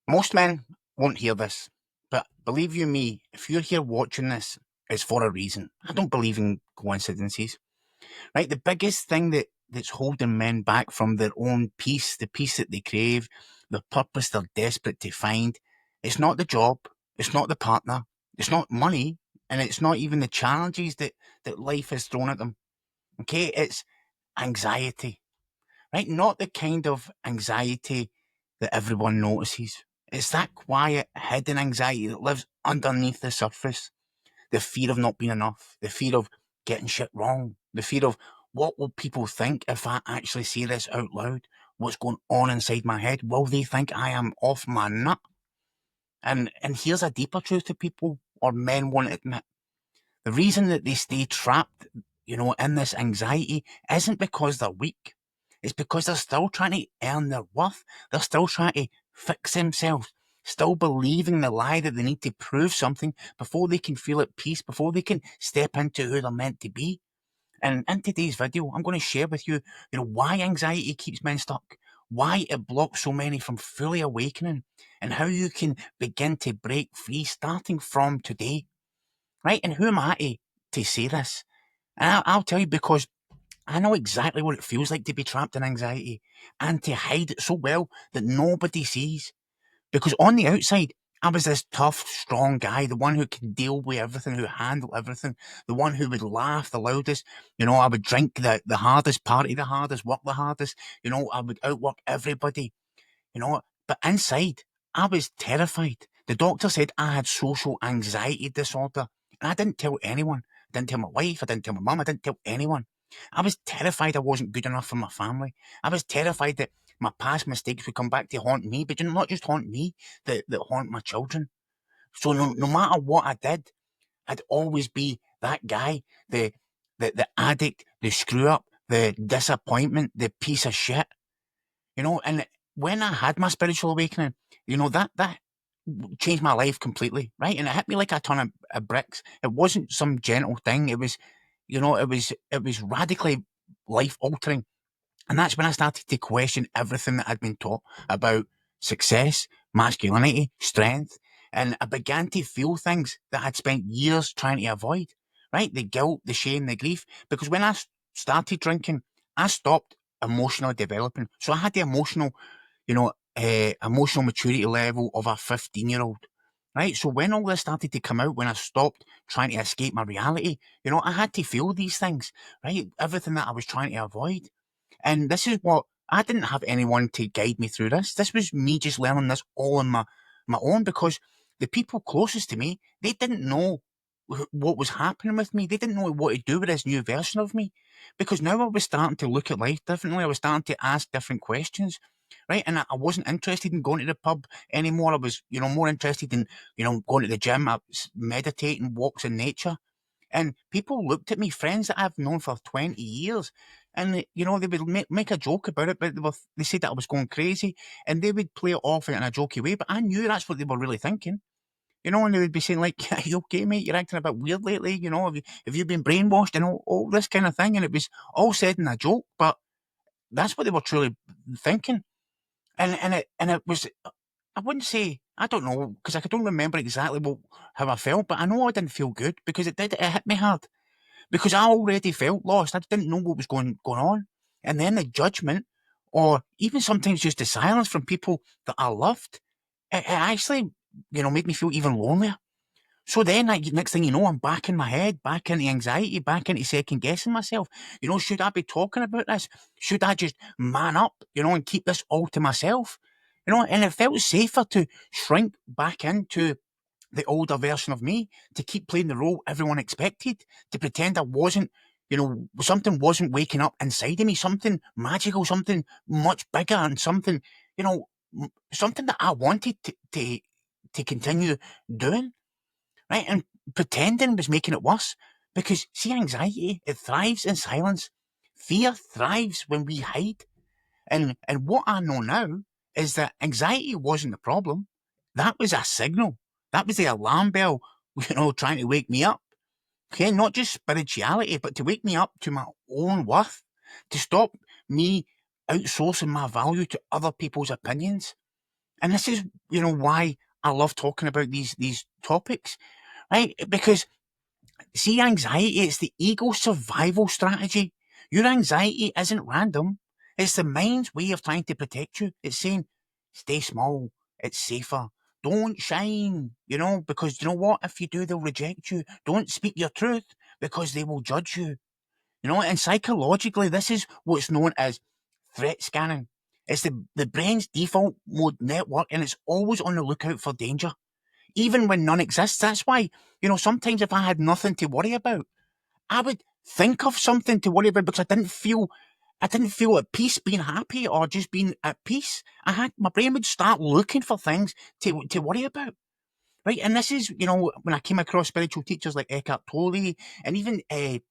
Most men won't hear this, but believe you me, if you're here watching this, it's for a reason. I don't believe in coincidences, right? The biggest thing that's holding men back from their own peace, the peace that they crave, the purpose they're desperate to find, it's not the job, it's not the partner, it's not money, and it's not even the challenges that life has thrown at them. Okay, it's anxiety, right? Not the kind of anxiety that everyone notices. It's that quiet, hidden anxiety that lives underneath the surface. The fear of not being enough, the fear of getting shit wrong, the fear of what will people think if I actually say this out loud? What's going on inside my head? Will they think I am off my nut? And here's a deeper truth that people or men won't admit. The reason that they stay trapped, in this anxiety isn't because they're weak. It's because they're still trying to earn their worth. They're still trying to fix themselves, still believing the lie that they need to prove something before they can feel at peace, before they can step into who they're meant to be. And in today's video, I'm going to share with you, why anxiety keeps men stuck, why it blocks so many from fully awakening, and how you can begin to break free starting from today. Right? And who am I to say this? And I'll tell you, because I know exactly what it feels like to be trapped in anxiety and to hide it so well that nobody sees. Because on the outside, I was this tough, strong guy, the one who could deal with everything, who handled everything, the one who would laugh the loudest. I would drink the hardest, party the hardest, work the hardest. I would outwork everybody. But inside, I was terrified. The doctor said I had social anxiety disorder, and I didn't tell anyone. I didn't tell my wife, I didn't tell my mum, I didn't tell anyone. I was terrified I wasn't good enough for my family. I was terrified that my past mistakes would come back to haunt me, but not just haunt me, that haunt my children. So no matter what I did, I'd always be that guy, the addict, the screw up, the disappointment, the piece of shit. And when I had my spiritual awakening, that changed my life completely, right? And it hit me like a ton of bricks. It wasn't some gentle thing. It was radically life altering. And that's when I started to question everything that I'd been taught about success, masculinity, strength. And I began to feel things that I'd spent years trying to avoid, right? The guilt, the shame, the grief. Because when I started drinking, I stopped emotionally developing. So I had the emotional maturity level of a 15-year-old. Right. So when all this started to come out, when I stopped trying to escape my reality, I had to feel these things, right? Everything that I was trying to avoid. And this is what I didn't have anyone to guide me through this. This was me just learning this all on my own, because the people closest to me, they didn't know what was happening with me. They didn't know what to do with this new version of me, because now I was starting to look at life differently. I was starting to ask different questions, right? And I wasn't interested in going to the pub anymore. I was, more interested in, going to the gym, meditating, walks in nature. And people looked at me, friends that I've known for 20 years, and they would make a joke about it, but they said that I was going crazy, and they would play it off in a jokey way, but I knew that's what they were really thinking. And they would be saying, like, "Are you okay, mate? You're acting a bit weird lately. Have you been brainwashed and all this kind of thing?" And it was all said in a joke, but that's what they were truly thinking. And it was, I wouldn't say, I don't know, because I don't remember exactly how I felt, but I know I didn't feel good, because it hit me hard, because I already felt lost. I didn't know what was going on. And then the judgment, or even sometimes just the silence from people that I loved, it actually, made me feel even lonelier. So then, next thing you know, I'm back in my head, back into anxiety, back into second guessing myself. Should I be talking about this? Should I just man up, and keep this all to myself? And it felt safer to shrink back into the older version of me, to keep playing the role everyone expected, to pretend I wasn't, something wasn't waking up inside of me, something magical, something much bigger, and something, something that I wanted to continue doing, right? And pretending was making it worse, because see, anxiety, it thrives in silence. Fear thrives when we hide. And what I know now is that anxiety wasn't the problem. That was a signal. That was the alarm bell, trying to wake me up. Okay, not just spirituality, but to wake me up to my own worth, to stop me outsourcing my value to other people's opinions. And this is, why I love talking about these topics, right? Because see, anxiety, it's the ego survival strategy. Your anxiety isn't random. It's the mind's way of trying to protect you. It's saying, stay small. It's safer. Don't shine, because you know what? If you do, they'll reject you. Don't speak your truth because they will judge you. And psychologically, this is what's known as threat scanning. It's the brain's default mode network, and it's always on the lookout for danger, even when none exists. That's why, sometimes if I had nothing to worry about, I would think of something to worry about because I didn't feel at peace being happy or just being at peace. My brain would start looking for things to worry about. Right, and this is, when I came across spiritual teachers like Eckhart Tolle and even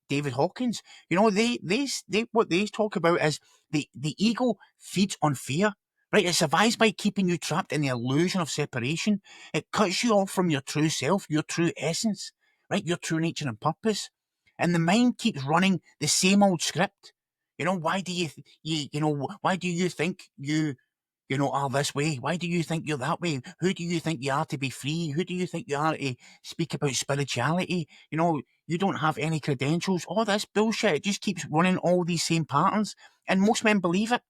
David Hawkins, they what they talk about is the ego feeds on fear. Right, it survives by keeping you trapped in the illusion of separation. It cuts you off from your true self, your true essence, right, your true nature and purpose. And the mind keeps running the same old script. Why do why do you think you are this way? Why do you think you're that way? Who do you think you are to be free? Who do you think you are to speak about spirituality? You don't have any credentials. All this bullshit. It just keeps running all these same patterns. And most men believe it,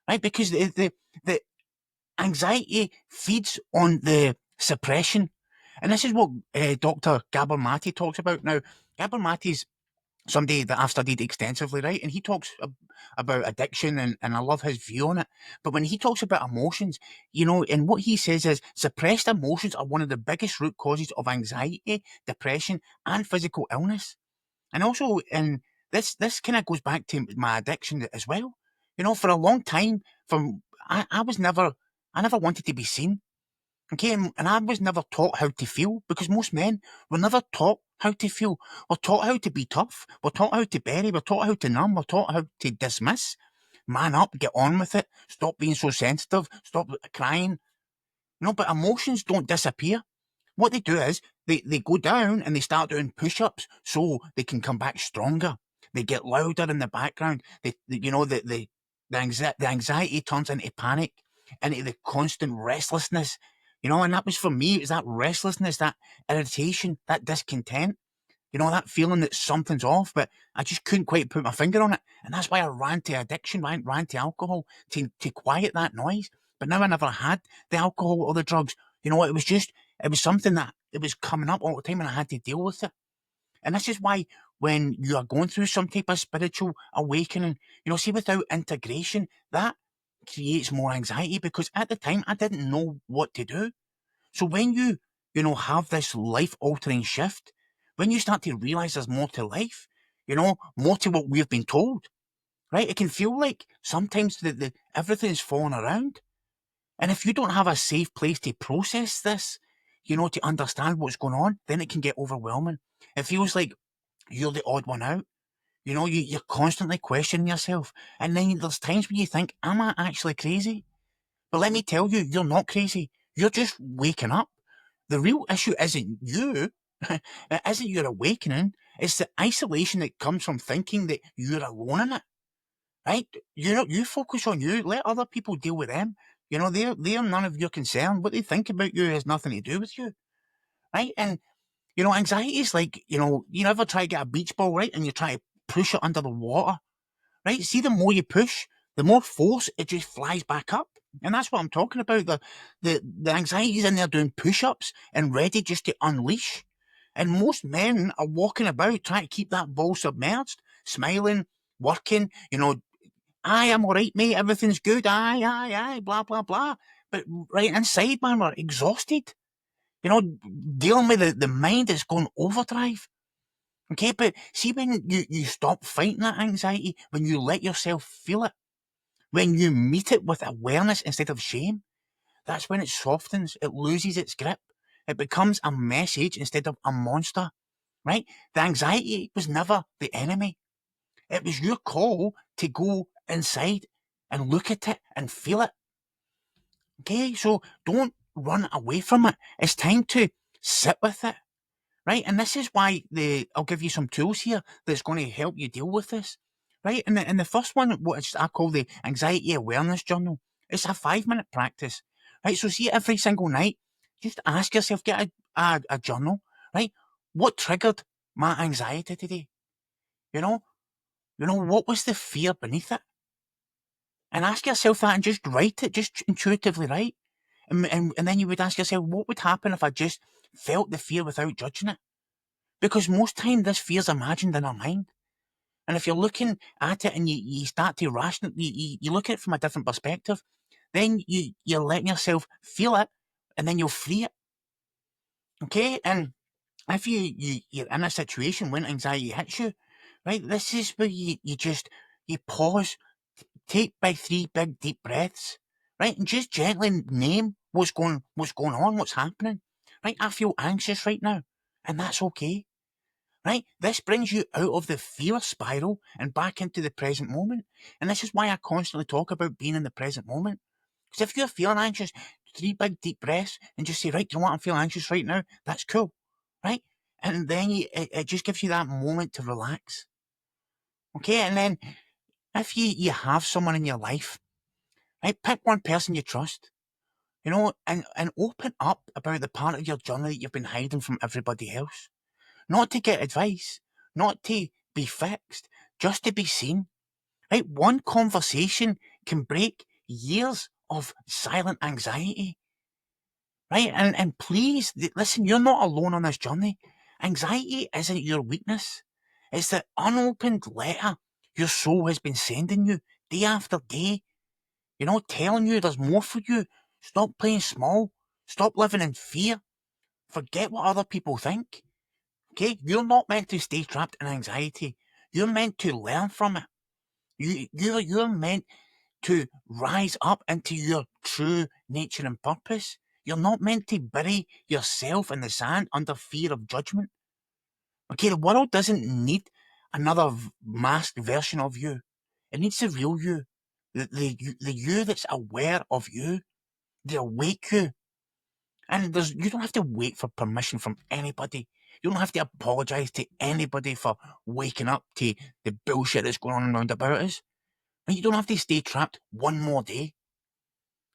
right? Because the anxiety feeds on the suppression. And this is what Dr. Gabor Mate talks about. Now, Gabor Mate's somebody that I've studied extensively, right? And he talks about addiction, and I love his view on it. But when he talks about emotions, and what he says is suppressed emotions are one of the biggest root causes of anxiety, depression, and physical illness. And also, and this kind of goes back to my addiction as well. For a long time, I never wanted to be seen. Okay, and I was never taught how to feel because most men were never taught how to feel. We're taught how to be tough. We're taught how to bury. We're taught how to numb. We're taught how to dismiss. Man up, get on with it. Stop being so sensitive. Stop crying. But emotions don't disappear. What they do is they go down and they start doing push-ups so they can come back stronger. They get louder in the background. The anxiety turns into panic, into the constant restlessness. And that was for me. It was that restlessness, that irritation, that discontent. That feeling that something's off, but I just couldn't quite put my finger on it. And that's why I ran to addiction, ran to alcohol to quiet that noise. But now I never had the alcohol or the drugs. It was something that it was coming up all the time and I had to deal with it. And this is why when you are going through some type of spiritual awakening, see, without integration, that creates more anxiety because at the time I didn't know what to do. So when have this life altering shift, when you start to realize there's more to life, more to what we've been told, right? It can feel like sometimes the everything's falling around. And if you don't have a safe place to process this, to understand what's going on, then it can get overwhelming. It feels like you're the odd one out. You're constantly questioning yourself. And then there's times when you think, am I actually crazy? But let me tell you, you're not crazy. You're just waking up. The real issue isn't you. It isn't your awakening. It's the isolation that comes from thinking that you're alone in it. Right? You focus on you. Let other people deal with them. They're none of your concern. What they think about you has nothing to do with you. Right? And anxiety is like, you ever try to get a beach ball, right? And you try to push it under the water. Right? See, the more you push, the more force it just flies back up. And that's what I'm talking about. The anxiety's in there doing push-ups and ready just to unleash. And most men are walking about trying to keep that ball submerged, smiling, working, aye, I'm all right, mate, everything's good, aye, blah, blah, blah. But right inside, man, we're exhausted. Dealing with the mind that's going overdrive. Okay, but see, when you stop fighting that anxiety, when you let yourself feel it, when you meet it with awareness instead of shame, that's when it softens, it loses its grip. It becomes a message instead of a monster, right? The anxiety was never the enemy. It was your call to go inside and look at it and feel it. Okay, so don't run away from it. It's time to sit with it, right? And this is why I'll give you some tools here that's going to help you deal with this, right? And the first one, I call the Anxiety Awareness Journal. It's a 5-minute practice, right? So see, every single night, just ask yourself, get a journal, right? What triggered my anxiety today? You know, what was the fear beneath it? And ask yourself that and just write it, just intuitively write. And then you would ask yourself, what would happen if I just felt the fear without judging it? Because most time this fear's imagined in our mind. And if you're looking at it and you start to you look at it from a different perspective, then you're letting yourself feel it and then you'll free it. Okay? And if you're in a situation when anxiety hits you, right, this is where you pause, take by 3 big deep breaths, right, and just gently name what's going on, what's happening. Right, I feel anxious right now, and that's okay. Right, this brings you out of the fear spiral and back into the present moment. And this is why I constantly talk about being in the present moment. Because if you're feeling anxious, 3 big deep breaths and just say, right, do you know what, I'm feeling anxious right now. That's cool, right? And then it just gives you that moment to relax. Okay, and then if you have someone in your life, right, pick one person you trust, and open up about the part of your journey that you've been hiding from everybody else. Not to get advice, not to be fixed, just to be seen. Right? One conversation can break years of silent anxiety. Right? And please, listen, you're not alone on this journey. Anxiety isn't your weakness. It's the unopened letter your soul has been sending you day after day. Telling you there's more for you. Stop playing small. Stop living in fear. Forget what other people think. Okay? You're not meant to stay trapped in anxiety. You're meant to learn from it. You're meant to rise up into your true nature and purpose. You're not meant to bury yourself in the sand under fear of judgment. Okay, the world doesn't need another masked version of you. It needs the real you. The you that's aware of you. The awake you. And you don't have to wait for permission from anybody. You don't have to apologise to anybody for waking up to the bullshit that's going on around about us. And you don't have to stay trapped one more day.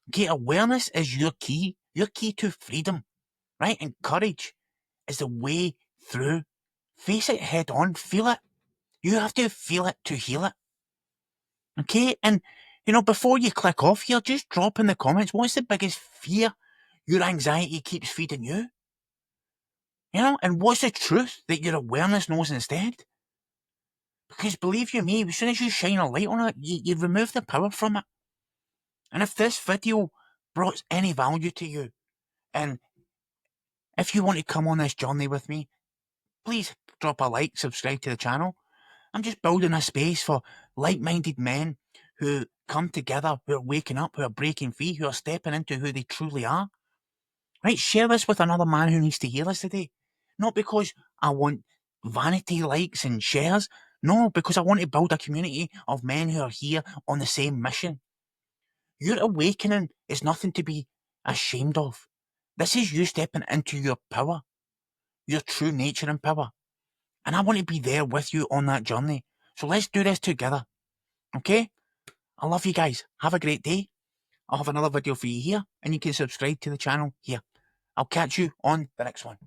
Okay, awareness is your key to freedom, right? And courage is the way through. Face it head on, feel it. You have to feel it to heal it. Okay, and before you click off here, just drop in the comments, what's the biggest fear your anxiety keeps feeding you? And what's the truth that your awareness knows instead? Because believe you me, as soon as you shine a light on it, you remove the power from it. And if this video brought any value to you, and if you want to come on this journey with me, please drop a like, subscribe to the channel. I'm just building a space for like-minded men who come together, who are waking up, who are breaking free, who are stepping into who they truly are. Right, share this with another man who needs to hear this today. Not because I want vanity likes and shares. No, because I want to build a community of men who are here on the same mission. Your awakening is nothing to be ashamed of. This is you stepping into your power, your true nature and power. And I want to be there with you on that journey. So let's do this together. Okay? I love you guys. Have a great day. I'll have another video for you here, and you can subscribe to the channel here. I'll catch you on the next one.